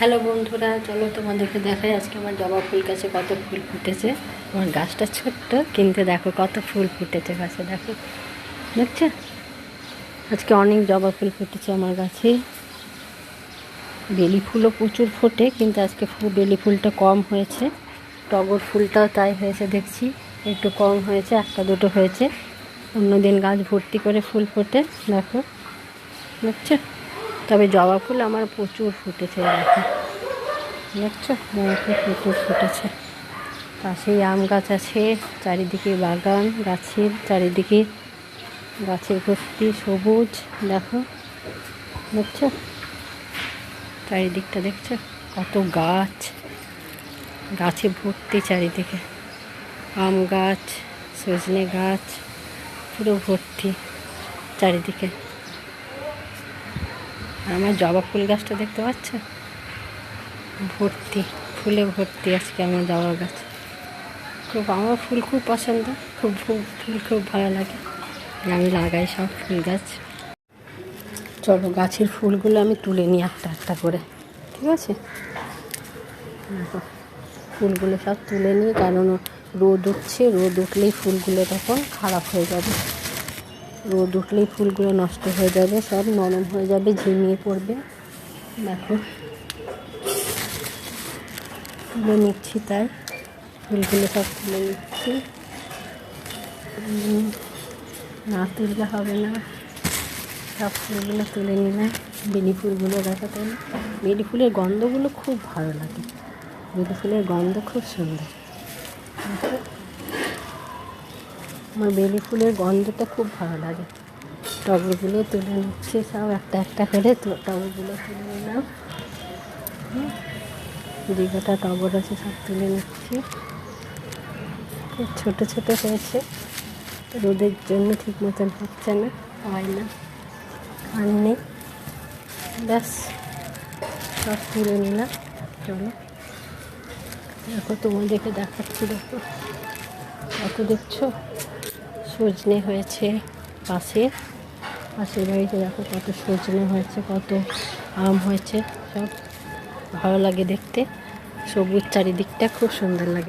Hello বন্ধুরা, চলো তোমাদেরকে দেখাই আজকে আমার জবা ফুল গাছে কত ফুল ফুটেছে। আমার গাছটা ছোট্ট কিন্তু দেখো কত ফুল ফুটেছে গাছে, দেখো দেখছো আজকে অনেক জবা ফুল ফুটেছে আমার গাছে। বেলি ফুলও প্রচুর ফোটে কিন্তু আজকে বেলি ফুলটা কম হয়েছে। টগর ফুলটাও তাই হয়েছে, দেখছি একটু কম হয়েছে, একটা দুটো হয়েছে। অন্যদিন গাছ ভর্তি করে ফুল ফোটে, দেখো দেখছো। তবে জবা ফুল আমার প্রচুর ফুটেছে, দেখো দেখছো জবা ফুল প্রচুর ফুটেছে। পাশেই আম গাছ আছে, চারিদিকে বাগান, গাছের চারিদিকে গাছের ভর্তি সবুজ, দেখো দেখছো চারিদিকটা, দেখছো কত গাছ, গাছে ভর্তি চারিদিকে। আম গাছ, সজনে গাছ পুরো ভর্তি চারিদিকে। আর আমার জবা ফুল গাছটা দেখতে পাচ্ছ, ভর্তি ফুলে ভর্তি আজকে আমার জবা গাছ। আমার ফুল খুব পছন্দ, ফুল খুব ভালো লাগে, আমি লাগাই সব ফুল গাছ। চলো গাছের ফুলগুলো আমি তুলে নিই একটা একটা করে, ঠিক আছে? দেখো ফুলগুলো সব তুলে নিই, কারণ রোদ উঠছে, রোদ উঠলেই ফুলগুলো তখন খারাপ হয়ে যাবে। রোদ উঠলেই ফুলগুলো নষ্ট হয়ে যাবে, সব নরম হয়ে যাবে, ঝিমিয়ে পড়বে। দেখো তুলে নিচ্ছি, তাই ফুলগুলো সব তুলে নিচ্ছি, না তুললে হবে না। সব ফুলগুলো তুলে নিলাম। বেলি ফুলগুলো দেখা, তাই না? বেলি ফুলের গন্ধগুলো খুব ভালো লাগে, বেলি ফুলের গন্ধ খুব সুন্দর। আমার বেলি ফুলের গন্ধটা খুব ভালো লাগে। টগরগুলো তুলে নিচ্ছি সব একটা একটা করে, তো টগরগুলো তুলে নিলাম। যে কটা টগর আছে সব তুলে নিচ্ছি। খুব ছোটো ছোটো হয়েছে, রোদের জন্য ঠিক মতন হচ্ছে না, হয় না, আর নেই, ব্যাস সব তুলে নিলাম। চলো দেখো তোমাদেরকে দেখাচ্ছি, দেখো কত দেখছো সজনে হয়েছে। পাশের বাড়িতে দেখো কত সজনে হয়েছে, কত আম হয়েছে, সব ভালো লাগে দেখতে। সবুজ চারিদিকটা খুব সুন্দর লাগে।